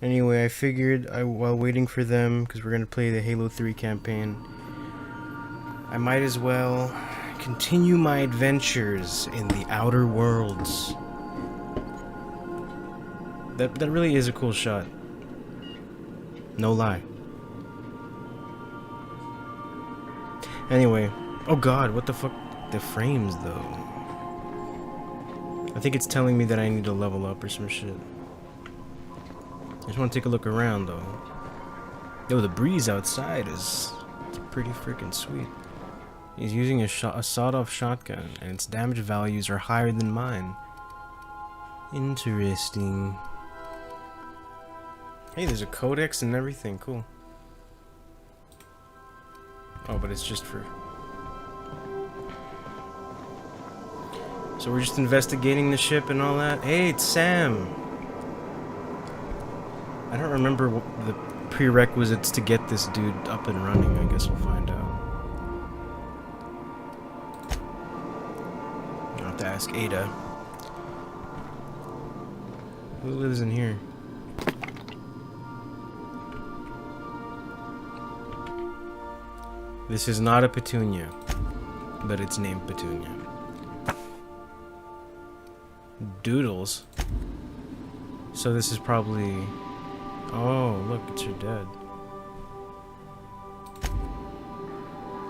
Anyway, I figured while waiting for them, because we're going to play the Halo 3 campaign, I might as well continue my adventures in the Outer Worlds. That really is a cool shot. No lie. Anyway, oh god, what the fuck? The frames, though. I think it's telling me that I need to level up or some shit. I just want to take a look around, though. Yo, the breeze outside is pretty freaking sweet. He's using a sawed-off shotgun, and its damage values are higher than mine. Interesting. Hey, there's a codex and everything. Cool. Oh, but it's just for... So we're just investigating the ship and all that? Hey, it's Sam! I don't remember what the prerequisites to get this dude up and running. I guess we'll find out. I'll have to ask Ada. Who lives in here? This is not a Petunia, but it's named Petunia. Doodles? So this is probably... Oh, look, it's your dad.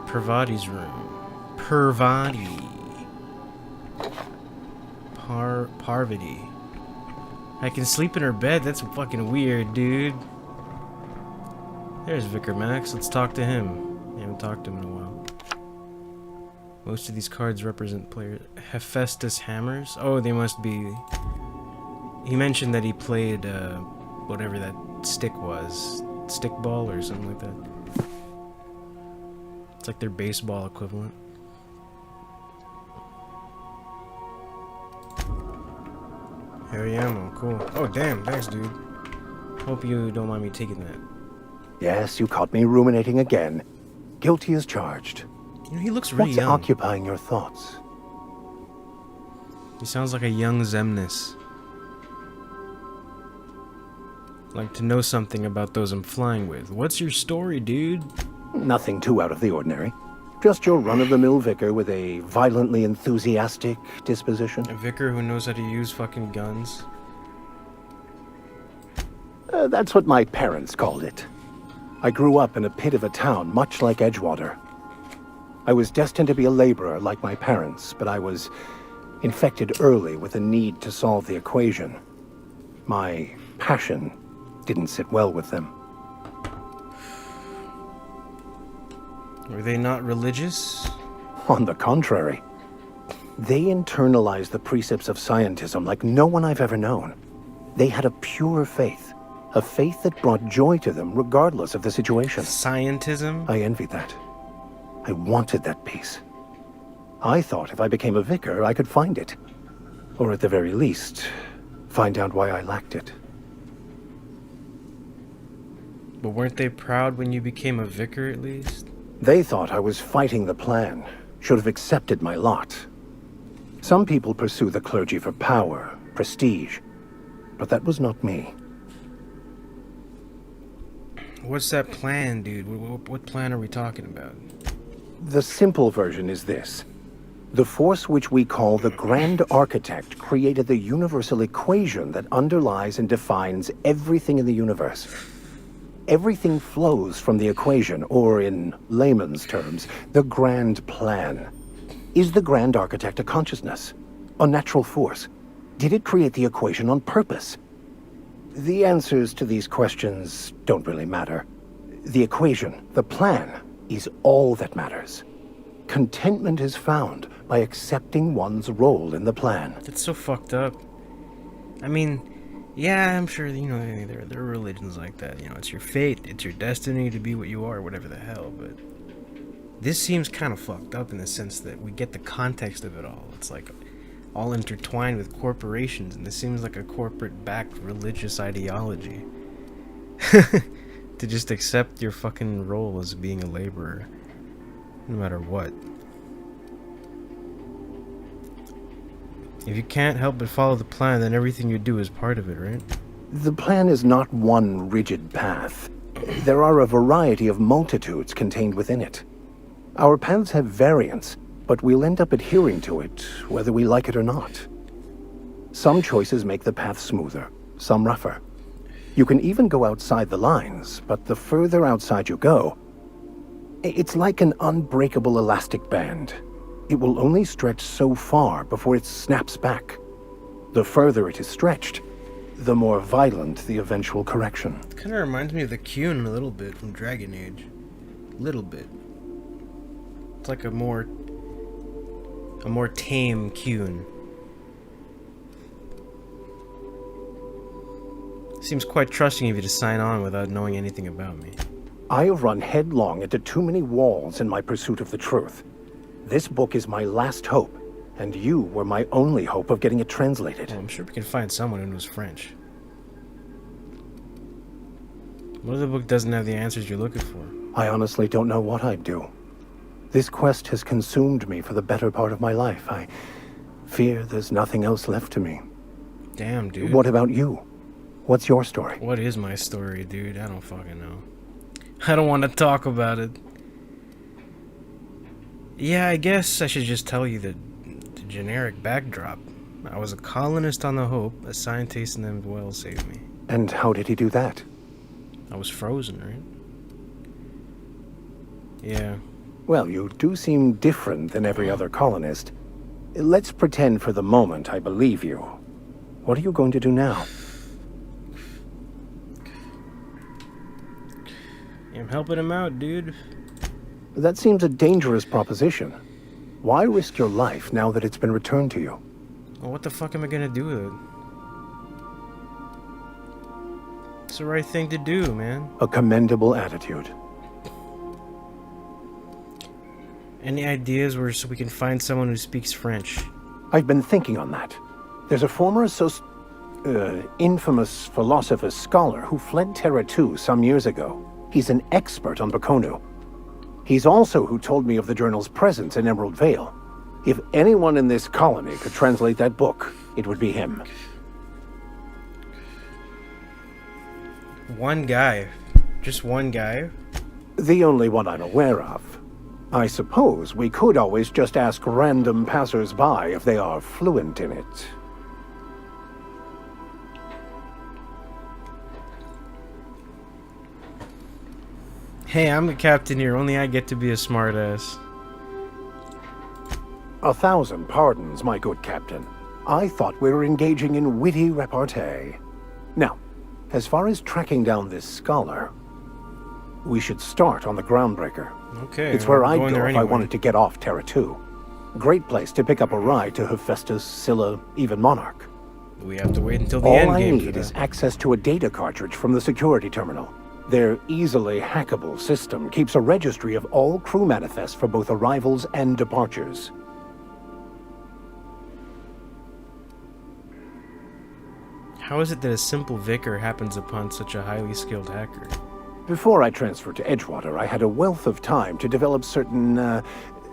Parvati's room. Parvati. Parvati. I can sleep in her bed? That's fucking weird, dude. There's Vicar Max. Let's talk to him. I haven't talked to him in a while. Most of these cards represent players. Hephaestus hammers? Oh, they must be... He mentioned that he played, whatever that stick was. Stick ball or something like that. It's like their baseball equivalent. Heavy ammo, cool. Oh, damn, thanks, dude. Hope you don't mind me taking that. Yes, you caught me ruminating again. Guilty as charged. You know, he looks really What's young. occupying your thoughts? He sounds like a young Xemnas. Like to know something about those I'm flying with. What's your story, dude? Nothing too out of the ordinary. Just your run-of-the-mill vicar with a violently enthusiastic disposition. A vicar who knows how to use fucking guns. That's what my parents called it. I grew up in a pit of a town, much like Edgewater. I was destined to be a laborer like my parents, but I was infected early with a need to solve the equation. My passion didn't sit well with them. Were they not religious? On the contrary, they internalized the precepts of scientism like no one I've ever known. They had a pure faith, a faith that brought joy to them regardless of the situation. Scientism? I envied that. I wanted that peace. I thought if I became a vicar, I could find it. Or at the very least, find out why I lacked it. But weren't they proud when you became a vicar, at least? They thought I was fighting the plan, should have accepted my lot. Some people pursue the clergy for power, prestige, but that was not me. What's that plan, dude? What plan are we talking about? The simple version is this. The force which we call the Grand Architect created the universal equation that underlies and defines everything in the universe. Everything flows from the equation, or in layman's terms, the grand plan. Is the Grand Architect a consciousness? A natural force? Did it create the equation on purpose? The answers to these questions don't really matter. The equation, the plan, is all that matters. Contentment is found by accepting one's role in the plan. That's so fucked up. I mean, yeah, I'm sure, you know, there are religions like that. You know, it's your fate, it's your destiny to be what you are, whatever the hell, but this seems kind of fucked up in the sense that we get the context of it all. It's like all intertwined with corporations, and this seems like a corporate-backed religious ideology. To just accept your fucking role as being a laborer, no matter what. If you can't help but follow the plan, then everything you do is part of it, right? The plan is not one rigid path. There are a variety of multitudes contained within it. Our paths have variance, but we'll end up adhering to it, whether we like it or not. Some choices make the path smoother, some rougher. You can even go outside the lines, but the further outside you go, it's like an unbreakable elastic band. It will only stretch so far before it snaps back. The further it is stretched, the more violent the eventual correction. Kind of reminds me of the Kyun a little bit from Dragon Age. Little bit. It's like a more tame Kyun. Seems quite trusting of you to sign on without knowing anything about me. I have run headlong into too many walls in my pursuit of the truth. This book is my last hope, and you were my only hope of getting it translated. Well, I'm sure we can find someone who knows French. What if the book doesn't have the answers you're looking for? I honestly don't know what I'd do. This quest has consumed me for the better part of my life. I fear there's nothing else left to me. Damn, dude. What about you? What's your story? What is my story, dude? I don't fucking know. I don't want to talk about it. Yeah, I guess I should just tell you the generic backdrop. I was a colonist on the Hope. A scientist named Wells saved me. And how did he do that? I was frozen, right? Yeah. Well, you do seem different than every other colonist. Let's pretend for the moment I believe you. What are you going to do now? I'm helping him out, dude. That seems a dangerous proposition. Why risk your life now that it's been returned to you? Well, what the fuck am I gonna do with it? It's the right thing to do, man. A commendable attitude. Any ideas where so we can find someone who speaks French? I've been thinking on that. There's a former infamous philosopher scholar who fled Terra 2 some years ago. He's an expert on Bakonu. He's also who told me of the journal's presence in Emerald Vale. If anyone in this colony could translate that book, it would be him. One guy. Just one guy? The only one I'm aware of. I suppose we could always just ask random passers-by if they are fluent in it. Hey, I'm the captain here. Only I get to be a smartass. 1,000 pardons, my good captain. I thought we were engaging in witty repartee. Now, as far as tracking down this scholar, we should start on the Groundbreaker. Okay. It's where I'd going go there if I anyway. wanted to get off Terra 2. Great place to pick up a ride to Hephaestus, Scylla, even Monarch. We have to wait until the All end I game for need is that. access to a data cartridge from the security terminal. Their easily hackable system keeps a registry of all crew manifests for both arrivals and departures. How is it that a simple vicar happens upon such a highly skilled hacker? Before I transferred to Edgewater, I had a wealth of time to develop certain,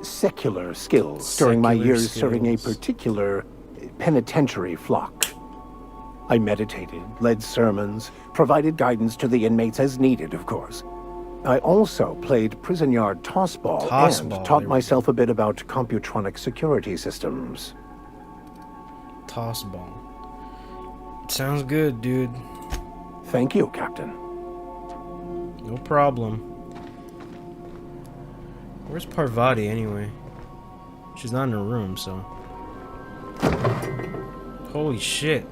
secular skills during my Secular years serving a skills. particular penitentiary flock. I meditated, led sermons, provided guidance to the inmates as needed, of course. I also played prison yard tossball and Tossball, taught there we myself a bit about computronic security systems. Toss ball. Sounds good, dude. Thank you, Captain. No problem. Where's Parvati anyway? She's not in her room, so. Holy shit.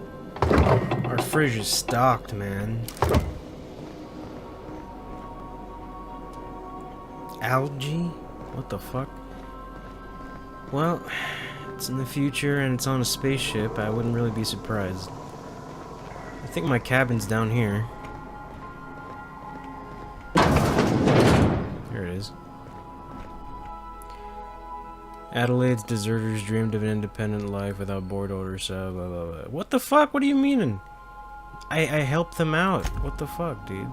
Our fridge is stocked, man. Algae? What the fuck? Well, it's in the future and it's on a spaceship. I wouldn't really be surprised. I think my cabin's down here. Here it is. Adelaide's deserters dreamed of an independent life without board orders. Blah, blah, blah. What the fuck? What do you mean? I helped them out. What the fuck, dude?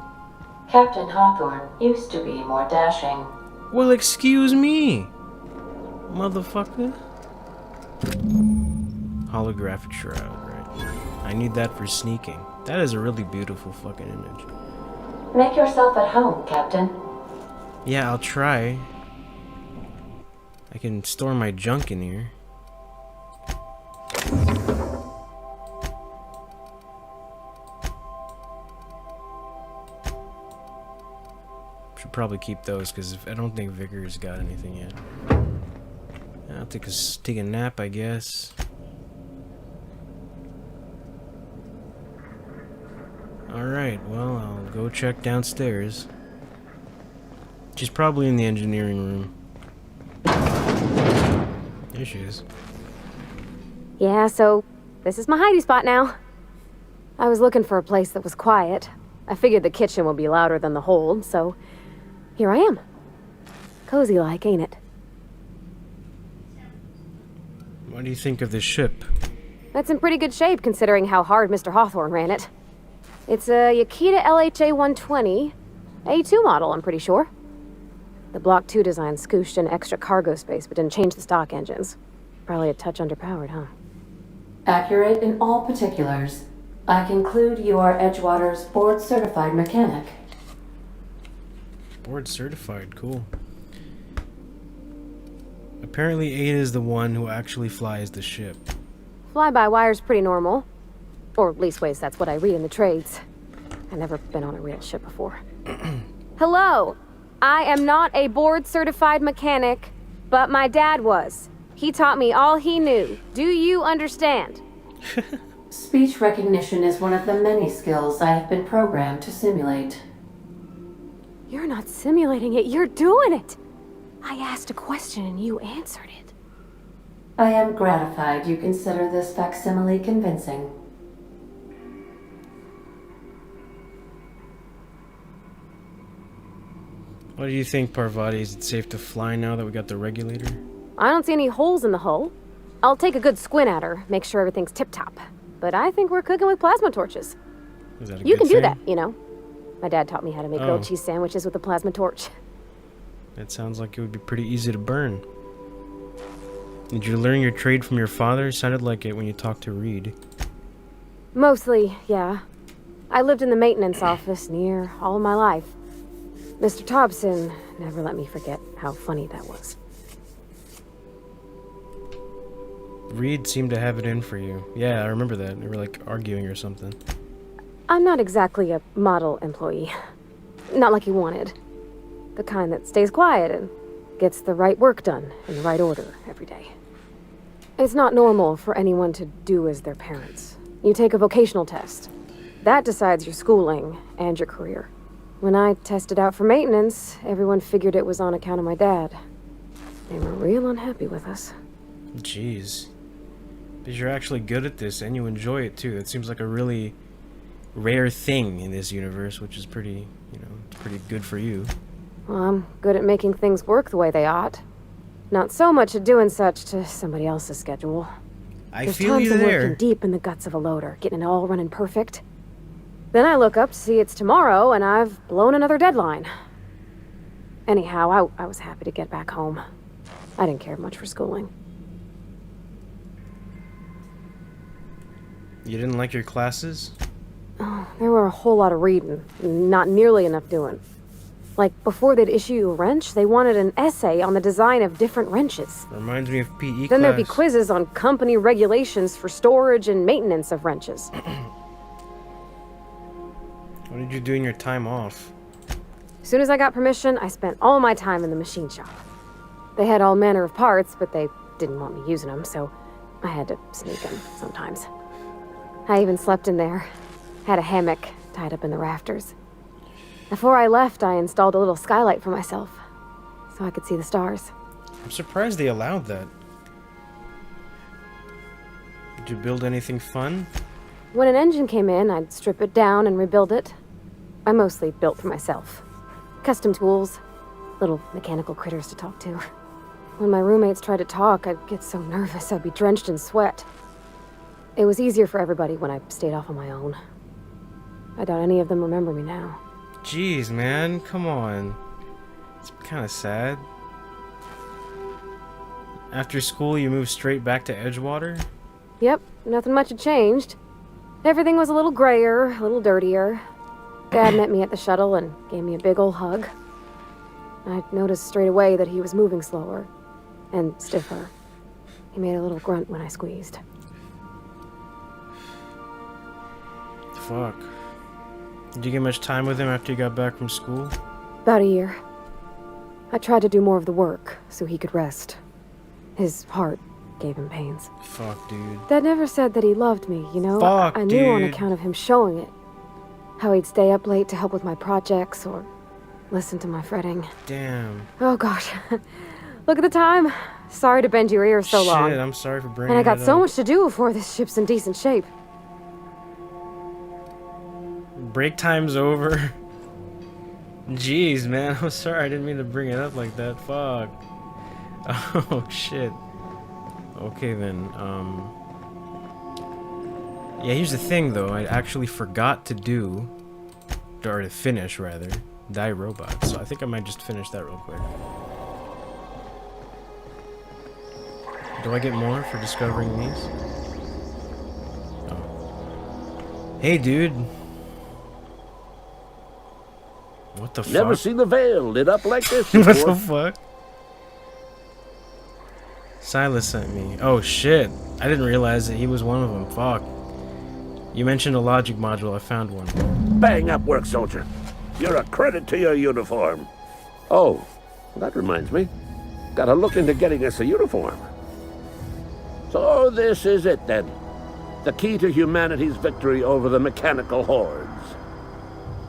Captain Hawthorne used to be more dashing. Well, excuse me, motherfucker. Holographic shroud, right? I need that for sneaking. That is a really beautiful fucking image. Make yourself at home, Captain. Yeah, I'll try. I can store my junk in here. Should probably keep those because I don't think Vigor's got anything yet. I'll take a nap, I guess. Alright, well, I'll go check downstairs. She's probably in the engineering room. There she is. Yeah, so this is my hidey spot now. I was looking for a place that was quiet. I figured the kitchen would be louder than the hold, so here I am. Cozy like, ain't it? What do you think of this ship? That's in pretty good shape considering how hard Mr. Hawthorne ran it. It's a Yakita LHA 120, A2 model, I'm pretty sure. The Block 2 design scooshed in extra cargo space but didn't change the stock engines. Probably a touch underpowered, huh? Accurate in all particulars. I conclude you are Edgewater's board-certified mechanic. Board certified, cool. Apparently Ada is the one who actually flies the ship. Fly-by-wire's pretty normal. Or leastways, that's what I read in the trades. I've never been on a real ship before. Hello! I am not a board-certified mechanic, but my dad was. He taught me all he knew. Do you understand? Speech recognition is one of the many skills I have been programmed to simulate. You're not simulating it, you're doing it! I asked a question and you answered it. I am gratified you consider this facsimile convincing. What do you think, Parvati? Is it safe to fly now that we got the regulator? I don't see any holes in the hull. I'll take a good squint at her, make sure everything's tip-top. But I think we're cooking with plasma torches. Is that a You good can do thing? that, you know. My dad taught me how to make Oh. grilled cheese sandwiches with a plasma torch. That sounds like it would be pretty easy to burn. Did you learn your trade from your father? Sounded like it when you talked to Reed. Mostly, yeah. I lived in the maintenance office near all of my life. Mr. Thompson never let me forget how funny that was. Reed seemed to have it in for you. Yeah, I remember that. They were like arguing or something. I'm not exactly a model employee. Not like he wanted. The kind that stays quiet and gets the right work done in the right order every day. It's not normal for anyone to do as their parents. You take a vocational test. That decides your schooling and your career. When I tested out for maintenance, everyone figured it was on account of my dad. They were real unhappy with us. Jeez. Because you're actually good at this and you enjoy it too. It seems like a really rare thing in this universe, which is pretty, it's pretty good for you. Well, I'm good at making things work the way they ought. Not so much at doing such to somebody else's schedule. I There's feel times you I'm there. working deep in the guts of a loader, getting it all running perfect. Then I look up to see it's tomorrow and I've blown another deadline. Anyhow, I was happy to get back home. I didn't care much for schooling. You didn't like your classes? There were a whole lot of reading, not nearly enough doing. Like, before they'd issue you a wrench, they wanted an essay on the design of different wrenches. Reminds me of PE class. Then there'd be quizzes on company regulations for storage and maintenance of wrenches. What did you do in your time off? As soon as I got permission, I spent all my time in the machine shop. They had all manner of parts, but they didn't want me using them, so I had to sneak them sometimes. I even slept in there. Had a hammock tied up in the rafters. Before I left, I installed a little skylight for myself, so I could see the stars. I'm surprised they allowed that. Did you build anything fun? When an engine came in, I'd strip it down and rebuild it. I mostly built for myself. Custom tools, little mechanical critters to talk to. When my roommates tried to talk, I'd get so nervous I'd be drenched in sweat. It was easier for everybody when I stayed off on my own. I doubt any of them remember me now. Jeez, man, come on. It's kind of sad. After school, you moved straight back to Edgewater? Yep, nothing much had changed. Everything was a little grayer, a little dirtier. Dad met me at the shuttle and gave me a big ol' hug. I noticed straight away that he was moving slower and stiffer. He made a little grunt when I squeezed. Fuck. Did you get much time with him after you got back from school? About a year. I tried to do more of the work so he could rest. His heart gave him pains. Fuck, dude. Dad never said that he loved me, you know? Fuck, I knew on dude. account of him showing it. How he'd stay up late to help with my projects or listen to my fretting. Damn. Oh gosh. Look at the time. Sorry to bend your ear so long. Shit, I'm sorry for bringing And I got it so up. much to do before this ship's in decent shape. Break time's over. Jeez, man. I'm sorry. I didn't mean to bring it up like that. Fuck. Oh, shit. Okay, then. Yeah, here's the thing, though. I actually forgot to do, or to finish, rather, Die Robot. So I think I might just finish that real quick. Do I get more for discovering these? Oh. Hey, dude. What the Never fuck? seen the Veil lit up like this What before. the fuck? Silas sent me. Oh shit. I didn't realize that he was one of them. Fuck. You mentioned a logic module. I found one. Bang up work, soldier. You're a credit to your uniform. Oh, that reminds me. Gotta look into getting us a uniform. So this is it then. The key to humanity's victory over the mechanical hordes.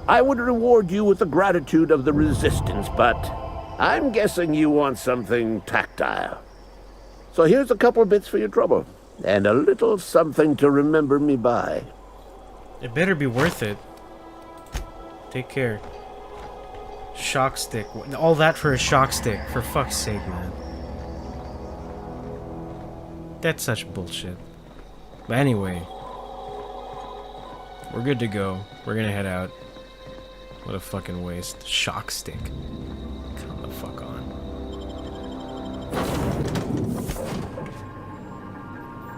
I would reward you with the gratitude of the Resistance, but I'm guessing you want something tactile. So here's a couple of bits for your trouble, and a little something to remember me by. It better be worth it. Take care. Shock stick. All that for a shock stick. For fuck's sake, man. That's such bullshit. But anyway. We're good to go. We're gonna head out. What a fucking waste. Shock stick. Come the fuck on.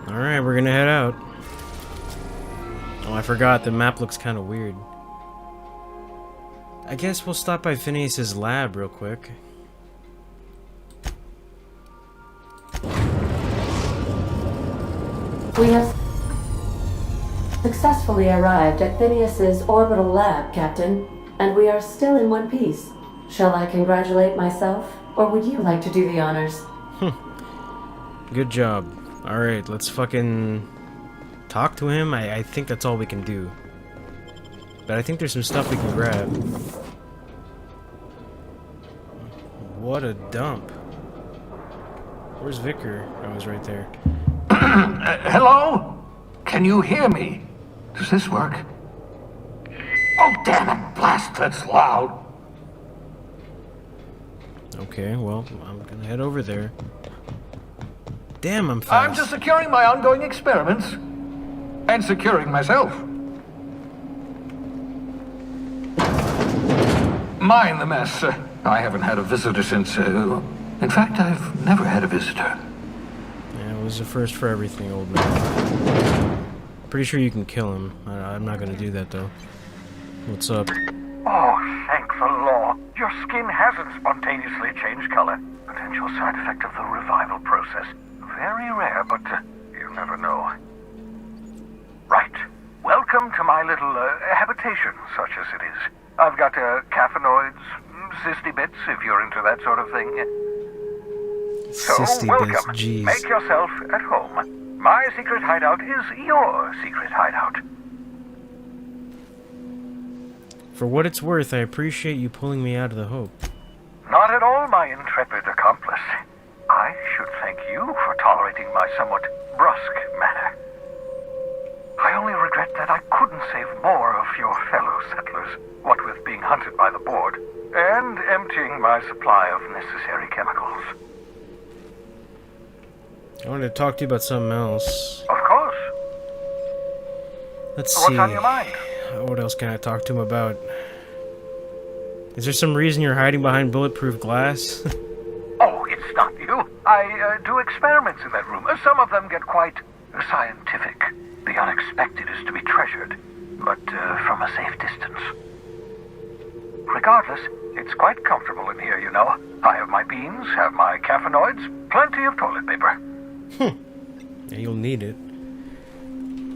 Alright, we're gonna head out. Oh, I forgot. The map looks kind of weird. I guess we'll stop by Phineas's lab real quick. We have successfully arrived at Phineas's orbital lab, Captain, and we are still in one piece. Shall I congratulate myself, or would you like to do the honors? Good job. Alright, let's fucking talk to him. I think that's all we can do. But I think there's some stuff we can grab. What a dump. Where's Vicar? Oh, he's right there. Hello? Can you hear me? Does this work? Oh, damn it, blast, that's loud. Okay, well, I'm gonna head over there. Damn, I'm fast. I'm just securing my ongoing experiments. And securing myself. Mind the mess. I haven't had a visitor since, in fact, I've never had a visitor. Yeah, it was a first for everything, old man. Pretty sure you can kill him. I'm not gonna do that, though. What's up? Oh, thank the law. Your skin hasn't spontaneously changed color. Potential side effect of the revival process. Very rare, but you never know. Right. Welcome to my little habitation, such as it is. I've got caffeinoids, cysty bits, if you're into that sort of thing. So, Cysty welcome. bits, jeez. Make yourself at home. My secret hideout is your secret hideout. For what it's worth, I appreciate you pulling me out of the Hope. Not at all, my intrepid accomplice. I should thank you for tolerating my somewhat brusque manner. I only regret that I couldn't save more of your fellow settlers, what with being hunted by the board, and emptying my supply of necessary chemicals. I wanted to talk to you about something else. Of course. Let's What's see. on your mind? What else can I talk to him about? Is there some reason you're hiding behind bulletproof glass? Oh, it's not you. I do experiments in that room. Some of them get quite scientific. The unexpected is to be treasured, but from a safe distance. Regardless, it's quite comfortable in here, you know. I have my beans, have my caffeinoids, plenty of toilet paper. Yeah, you'll need it.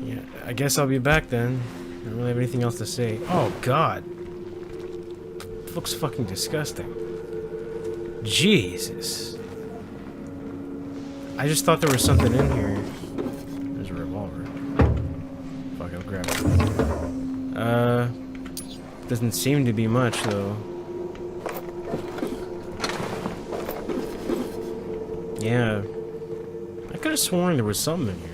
Yeah, I guess I'll be back then. I don't really have anything else to say. Oh, God. It looks fucking disgusting. Jesus. I just thought there was something in here. There's a revolver. Fuck, I'll grab it. Doesn't seem to be much, though. Yeah. I could have sworn there was something in here.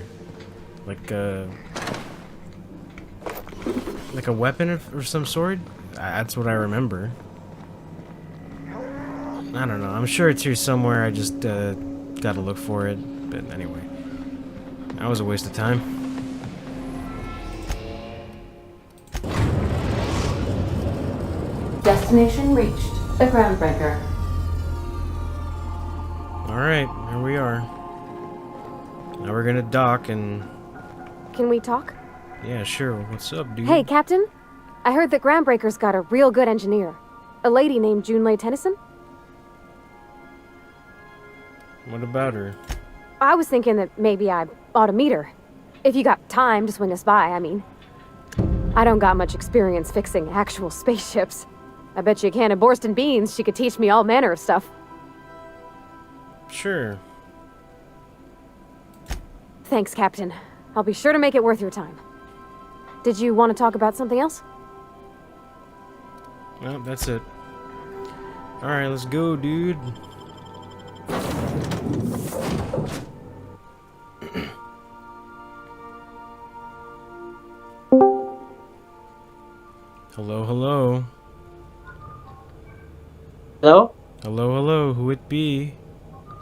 Like a weapon of some sort? That's what I remember. I don't know. I'm sure it's here somewhere. I just gotta look for it. But anyway. That was a waste of time. Destination reached. The Groundbreaker. Alright, here we are. Now we're gonna dock and... Can we talk? Yeah, sure. What's up, dude? Hey, Captain. I heard that Groundbreaker's got a real good engineer. A lady named Junlei Tennyson. What about her? I was thinking that maybe I ought to meet her. If you got time to swing us by, I mean. I don't got much experience fixing actual spaceships. I bet you a can of Borston beans she could teach me all manner of stuff. Sure. Thanks, Captain. I'll be sure to make it worth your time. Did you want to talk about something else? Well, that's it. Alright, let's go, dude. Hello, hello. Hello? Hello, hello. Who it be?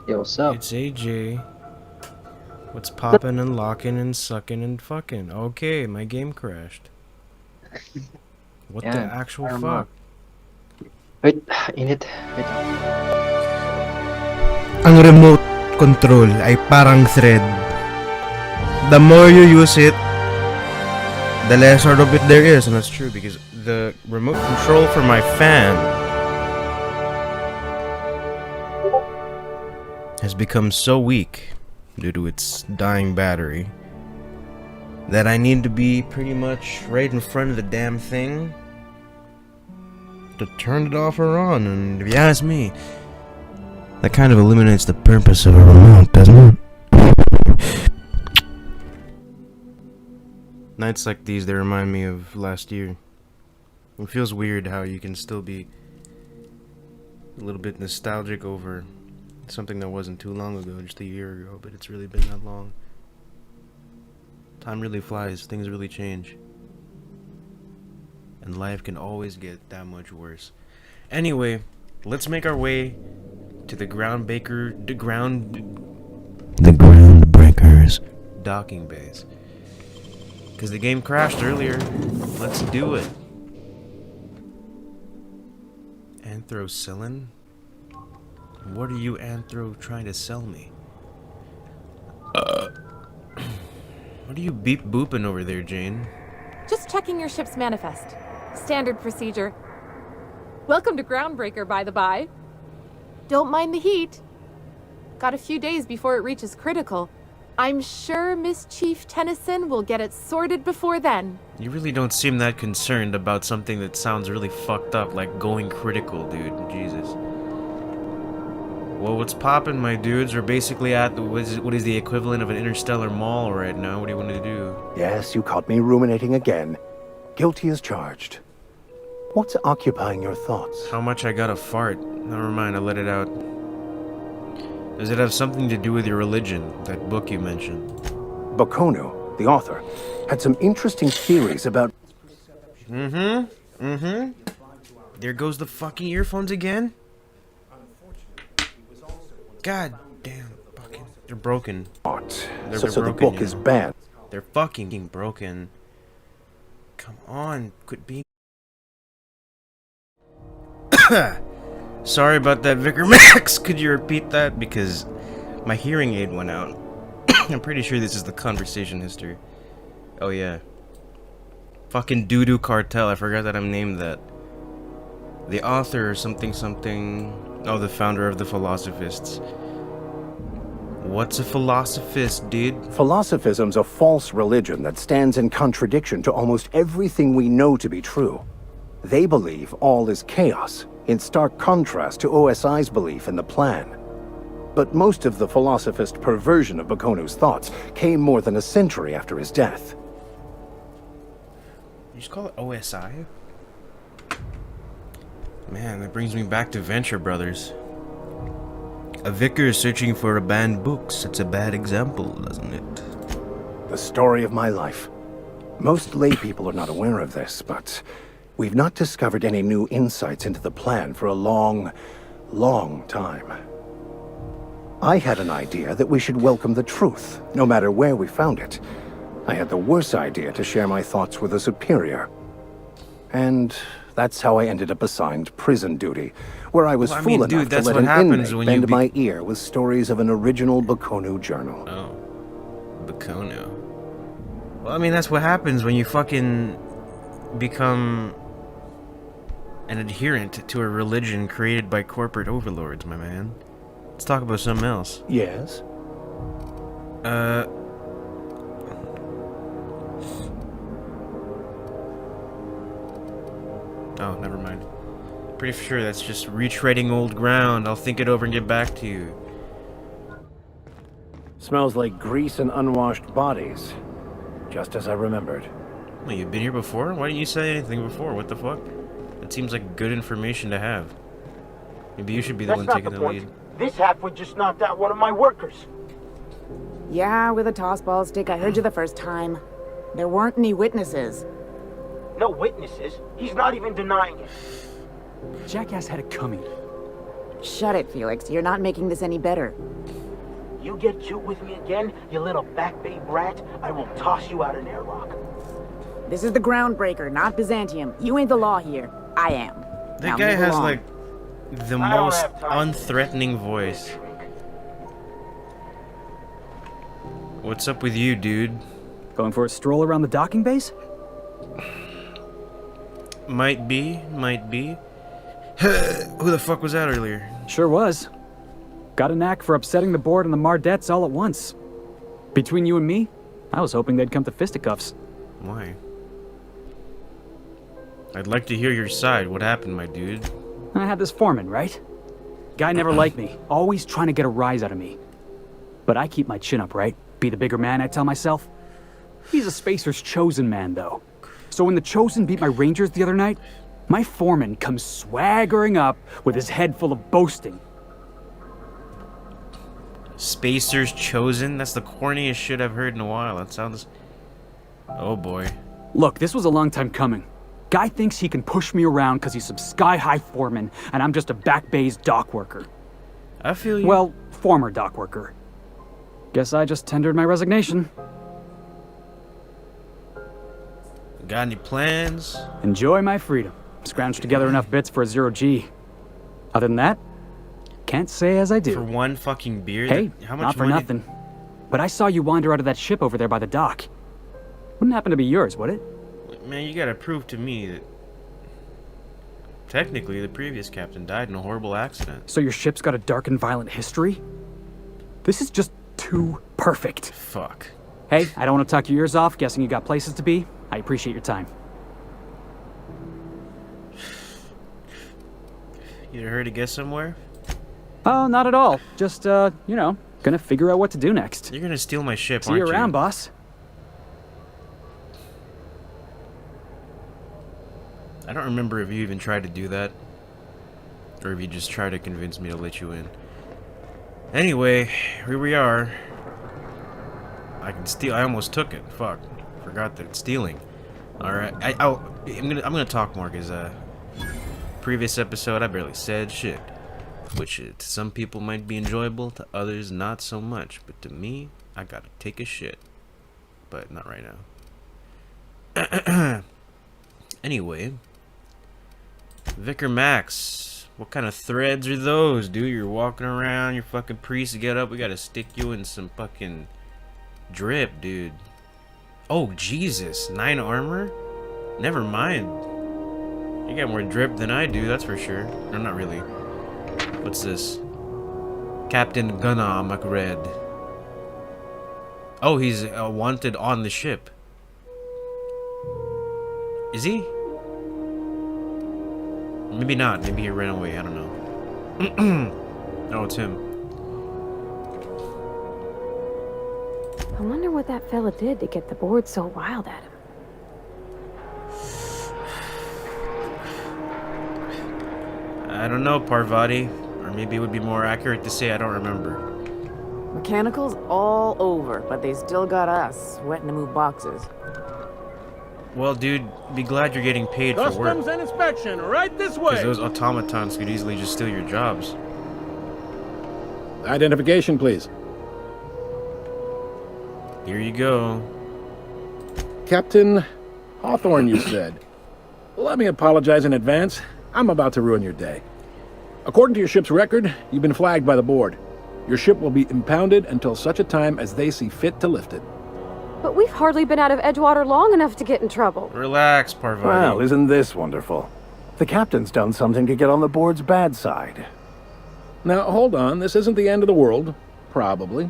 Yo, what's up? It's AJ. What's poppin' and locking and sucking and fucking? Okay, my game crashed. What the Yeah, actual I don't fuck? Wait, init. Wait. Ang remote control ay parang thread. The more you use it, the less out of it there is. And that's true because the remote control for my fan has become so weak due to its dying battery that I need to be pretty much right in front of the damn thing to turn it off or on. And if you ask me, that kind of eliminates the purpose of a remote, doesn't it? Nights like these, they remind me of last year. It feels weird how you can still be a little bit nostalgic over something that wasn't too long ago, just a year ago, but it's really been that long. Time really flies, things really change. And life can always get that much worse. Anyway, let's make our way to the Groundbreakers docking base. Because the game crashed earlier. Let's do it. Anthrocillin? What are you Anthro trying to sell me? What are you beep booping over there, Jane? Just checking your ship's manifest. Standard procedure. Welcome to Groundbreaker, by the by. Don't mind the heat. Got a few days before it reaches critical. I'm sure Miss Chief Tennyson will get it sorted before then. You really don't seem that concerned about something that sounds really fucked up, like going critical, dude. Jesus. Well, what's poppin', my dudes? We're basically at what is the equivalent of an interstellar mall right now. What do you want to do? Yes, you caught me ruminating again. Guilty as charged. What's occupying your thoughts? How much I gotta fart? Never mind, I let it out. Does it have something to do with your religion, that book you mentioned? Bakono, the author, had some interesting theories about... There goes the fucking earphones again? God damn, fucking... They're broken. art. They're So the broken, book you is know. banned. They're fucking broken. Come on, quit being... Sorry about that, Vicar Max. Could you repeat that? Because my hearing aid went out. I'm pretty sure this is the conversation history. Oh yeah. Fucking Doo-Doo Cartel. I forgot that I'm named that. The author or something something. Oh, the founder of the Philosophists. What's a philosophist, dude? Philosophism's a false religion that stands in contradiction to almost everything we know to be true. They believe all is chaos, in stark contrast to OSI's belief in the plan. But most of the philosophist perversion of Bakonu's thoughts came more than a century after his death. You just call it OSI? Man, that brings me back to Venture Brothers. A vicar is searching for a banned books. It's a bad example, doesn't it? The story of my life. Most lay people are not aware of this, but we've not discovered any new insights into the plan for a long, long time. I had an idea that we should welcome the truth, no matter where we found it. I had the worse idea to share my thoughts with a superior. And that's how I ended up assigned prison duty, where I was Well, I fool mean, enough dude, to that's let what an happens inmate when you bend my ear with stories of an original Bakonu journal. Oh. Bakono. Well, I mean, that's what happens when you fucking become an adherent to a religion created by corporate overlords, my man. Let's talk about something else. Yes? Oh, never mind. Pretty sure that's just retreading old ground. I'll think it over and get back to you. Smells like grease and unwashed bodies. Just as I remembered. Well, you've been here before? Why didn't you say anything before? What the fuck? That seems like good information to have. Maybe you should be the one taking the lead. This halfwit just knocked out one of my workers. Yeah, with a tossball stick. I heard you the first time. There weren't any witnesses. No witnesses. He's not even denying it. Jackass had it coming. Shut it, Felix. You're not making this any better. You get cute with me again, you little back bay brat, I will toss you out an airlock. This is the Groundbreaker, not Byzantium. You ain't the law here. I am. That Now guy move has along. like the most unthreatening voice. What's up with you, dude? Going for a stroll around the docking base? Might be, might be. Who the fuck was that earlier? Sure was. Got a knack for upsetting the board and the Mardettes all at once. Between you and me, I was hoping they'd come to fisticuffs. Why? I'd like to hear your side. What happened, my dude? I had this foreman, right? Guy never liked me, always trying to get a rise out of me. But I keep my chin up, right? Be the bigger man, I tell myself. He's a Spacer's chosen man, though. So when the Chosen beat my Rangers the other night, my foreman comes swaggering up with his head full of boasting. Spacer's Chosen? That's the corniest shit I've heard in a while. That sounds... Oh boy. Look, this was a long time coming. Guy thinks he can push me around because he's some sky-high foreman, and I'm just a back bay's dock worker. I feel you. Well, former dock worker. Guess I just tendered my resignation. Got any plans? Enjoy my freedom. Scrounged together enough bits for a 0G. Other than that, can't say as I do. For one fucking beer? Hey, How much not for money? nothing. But I saw you wander out of that ship over there by the dock. Wouldn't happen to be yours, would it? Man, you gotta prove to me that... Technically, the previous captain died in a horrible accident. So your ship's got a dark and violent history? This is just too perfect. Fuck. Hey, I don't want to talk your ears off, guessing you got places to be. I appreciate your time. You heard to get somewhere? Oh, not at all. Just, you know, gonna figure out what to do next. You're gonna steal my ship, See aren't you you? around, boss. I don't remember if you even tried to do that. Or if you just tried to convince me to let you in. Anyway, here we are. I can steal. I almost took it. Fuck. Forgot that it's stealing. Alright. I'm gonna talk more because, previous episode I barely said shit. Which to some people might be enjoyable, to others not so much. But to me, I gotta take a shit. But not right now. Anyway. Vicar Max, what kind of threads are those, dude? You're walking around, your fucking priest get up, we gotta stick you in some fucking drip, dude. Oh, Jesus. 9 armor? Never mind. You got more drip than I do, that's for sure. No, not really. What's this? Captain Gunnar McRed. Oh, he's wanted on the ship. Is he? Maybe not. Maybe he ran away. I don't know. Oh, it's him. I wonder what that fella did to get the board so wild at him. I don't know, Parvati. Or maybe it would be more accurate to say I don't remember. Mechanical's all over, but they still got us sweating to move boxes. Well, dude, be glad you're getting paid for work. Customs and inspection, right this way. Because those automatons could easily just steal your jobs. Identification, please. Here you go. Captain Hawthorne, you said. Let me apologize in advance. I'm about to ruin your day. According to your ship's record, you've been flagged by the board. Your ship will be impounded until such a time as they see fit to lift it. But we've hardly been out of Edgewater long enough to get in trouble. Relax, Parvati. Well, isn't this wonderful? The captain's done something to get on the board's bad side. Now, hold on. This isn't the end of the world. Probably.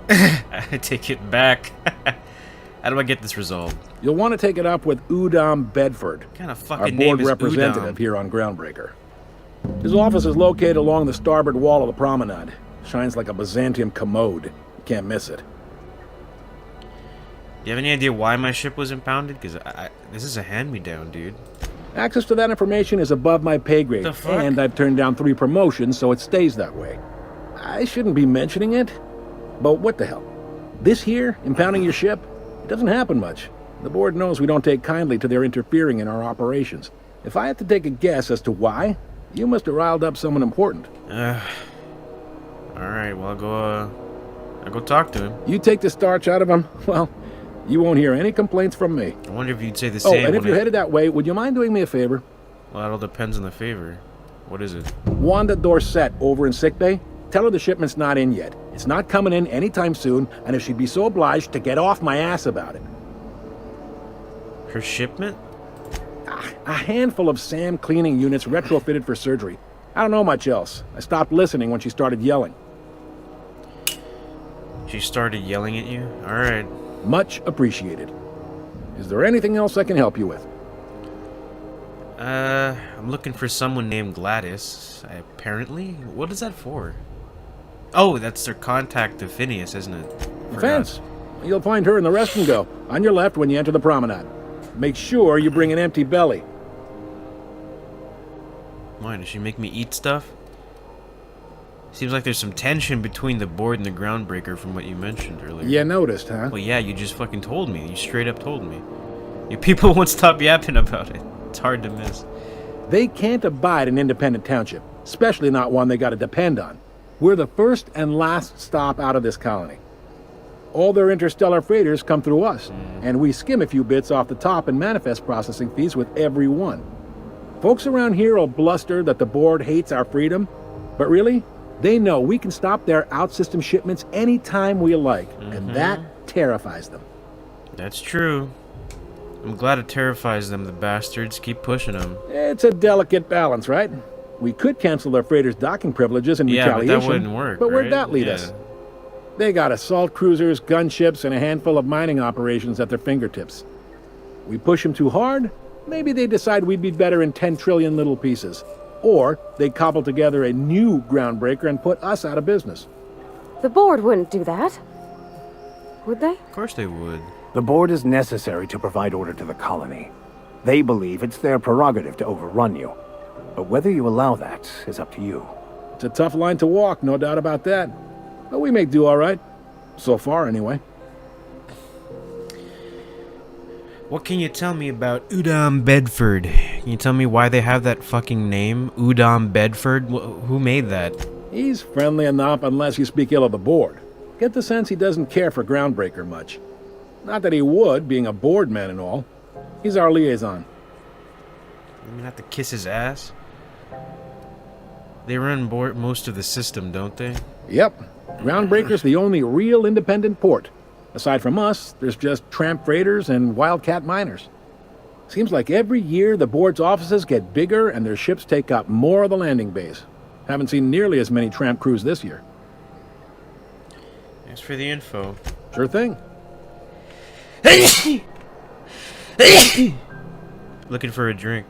I take it back. How do I get this resolved? You'll want to take it up with Udom Bedford, What kind of fucking our name board is representative Udom? here on Groundbreaker. His office is located along the starboard wall of the promenade. Shines like a Byzantium commode. You can't miss it. Do you have any idea why my ship was impounded? Because this is a hand-me-down, dude. Access to that information is above my pay grade, The fuck? and I've turned down 3 promotions, so it stays that way. I shouldn't be mentioning it, but what the hell? This here, impounding your ship, it doesn't happen much. The board knows we don't take kindly to their interfering in our operations. If I had to take a guess as to why, you must have riled up someone important. Alright, well, I'll go talk to him. You take the starch out of him, well, you won't hear any complaints from me. I wonder if you'd say the Oh, same. and if when you're I- headed that way, would you mind doing me a favor? Well, that all depends on the favor. What is it? Wanda Dorset over in sickbay, tell her the shipment's not in yet. It's not coming in anytime soon, and if she'd be so obliged to get off my ass about it. Her shipment? A handful of SAM cleaning units retrofitted for surgery. I don't know much else. I stopped listening when she started yelling. She started yelling at you? Alright. Much appreciated. Is there anything else I can help you with? I'm looking for someone named Gladys, apparently. What is that for? Oh, that's their contact to Phineas, isn't it? Forgot. Fence. You'll find her in the rest and go, on your left when you enter the promenade. Make sure you bring an empty belly. Why, does she make me eat stuff? Seems like there's some tension between the board and the Groundbreaker from what you mentioned earlier. You noticed, huh? Well, yeah, you just fucking told me. You straight up told me. You people won't stop yapping about it. It's hard to miss. They can't abide an independent township, especially not one they gotta depend on. We're the first and last stop out of this colony. All their interstellar freighters come through us, and we skim a few bits off the top in manifest processing fees with every one. Folks around here will bluster that the board hates our freedom, but really, they know we can stop their out-system shipments anytime we like, and that terrifies them. That's true. I'm glad it terrifies them, the bastards. Keep pushing them. It's a delicate balance, right? We could cancel their freighters' docking privileges in Yeah, but retaliation. that wouldn't work, But where'd right? that lead Yeah. us? They got assault cruisers, gunships, and a handful of mining operations at their fingertips. We push them too hard, maybe they decide we'd be better in 10 trillion little pieces. Or they cobble together a new Groundbreaker and put us out of business. The board wouldn't do that. Would they? Of course they would. The board is necessary to provide order to the colony. They believe it's their prerogative to overrun you. But whether you allow that is up to you. It's a tough line to walk, no doubt about that. But we make do all right. So far, anyway. What can you tell me about Udom Bedford? Can you tell me why they have that fucking name? Udom Bedford? Who made that? He's friendly enough unless you speak ill of the board. Get the sense he doesn't care for Groundbreaker much. Not that he would, being a board man and all. He's our liaison. You mean have to kiss his ass? They run most of the system, don't they? Yep. Groundbreaker's the only real independent port. Aside from us, there's just tramp freighters and wildcat miners. Seems like every year the board's offices get bigger and their ships take up more of the landing base. Haven't seen nearly as many tramp crews this year. Thanks for the info. Sure thing. Looking for a drink.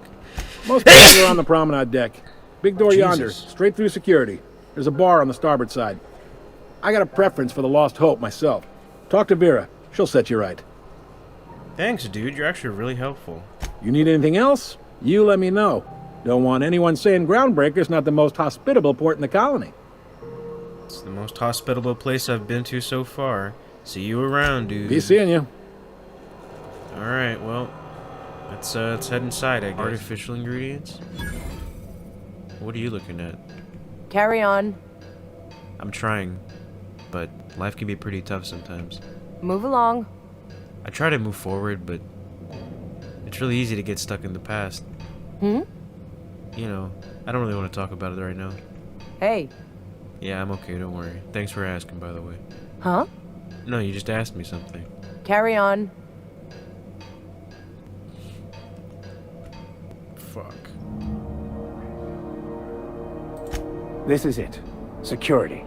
Most people are on the promenade deck. Big door yonder, Jesus. straight through security. There's a bar on the starboard side. I got a preference for the Lost Hope myself. Talk to Vera. She'll set you right. Thanks, dude. You're actually really helpful. You need anything else? You let me know. Don't want anyone saying Groundbreaker's not the most hospitable port in the colony. It's the most hospitable place I've been to so far. See you around, dude. Be seeing you. Alright, well, let's head inside, I guess. Artificial ingredients? What are you looking at? Carry on. I'm trying, but life can be pretty tough sometimes. Move along. I try to move forward, but it's really easy to get stuck in the past. Hmm? You know, I don't really want to talk about it right now. Hey. Yeah, I'm okay, don't worry. Thanks for asking, by the way. Huh? No, you just asked me something. Carry on. Fuck. This is it. Security.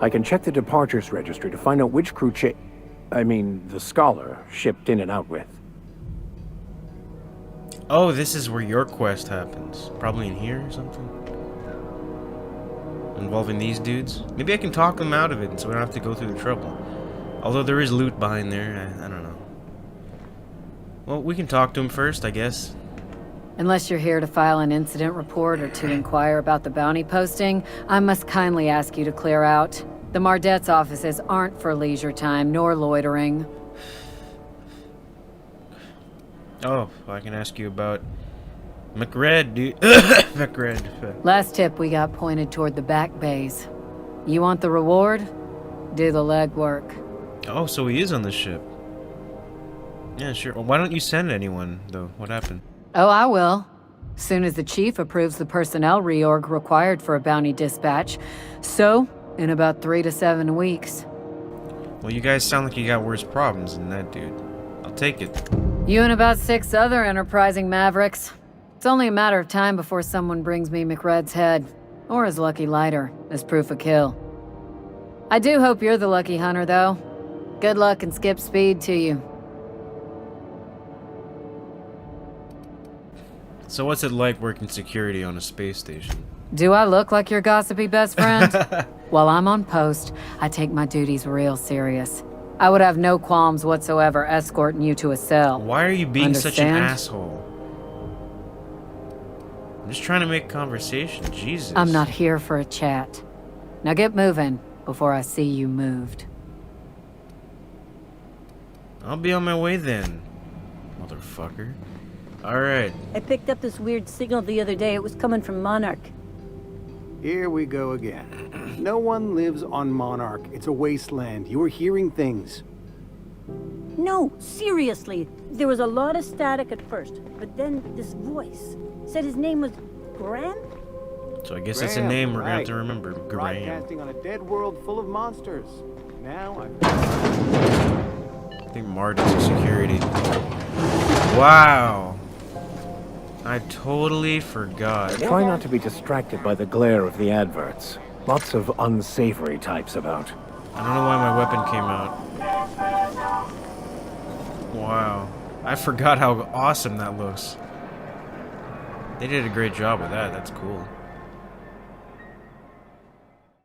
I can check the departures registry to find out which crew the Scholar shipped in and out with. Oh, this is where your quest happens. Probably in here or something? Involving these dudes? Maybe I can talk them out of it so we don't have to go through the trouble. Although there is loot behind there, I don't know. Well, we can talk to them first, I guess. Unless you're here to file an incident report or to inquire about the bounty posting, I must kindly ask you to clear out. The Mardet's offices aren't for leisure time nor loitering. Oh, I can ask you about McRed, dude. McRed. Last tip we got pointed toward the back bays. You want the reward? Do the legwork. Oh, so he is on the ship. Yeah, sure. Well, why don't you send anyone, though? What happened? Oh, I will. Soon as the chief approves the personnel reorg required for a bounty dispatch. So, in about 3 to 7 weeks. Well, you guys sound like you got worse problems than that, dude. I'll take it. You and about 6 other enterprising mavericks. It's only a matter of time before someone brings me McRed's head, or his lucky lighter, as proof of kill. I do hope you're the lucky hunter, though. Good luck and skip speed to you. So what's it like working security on a space station? Do I look like your gossipy best friend? While I'm on post, I take my duties real serious. I would have no qualms whatsoever escorting you to a cell. Why are you being such an Understand? asshole? I'm just trying to make conversation, Jesus. I'm not here for a chat. Now get moving before I see you moved. I'll be on my way then, motherfucker. Alright. I picked up this weird signal the other day. It was coming from Monarch. Here we go again. No one lives on Monarch. It's a wasteland. You were hearing things. No, seriously. There was a lot of static at first, but then this voice said his name was Graham? So I guess that's a name we're gonna have to remember. Graham. Broadcasting on a dead world full of monsters. Now I think Martin's a security. Wow. I totally forgot. Try not to be distracted by the glare of the adverts. Lots of unsavory types about. I don't know why my weapon came out. Wow. I forgot how awesome that looks. They did a great job with that. That's cool.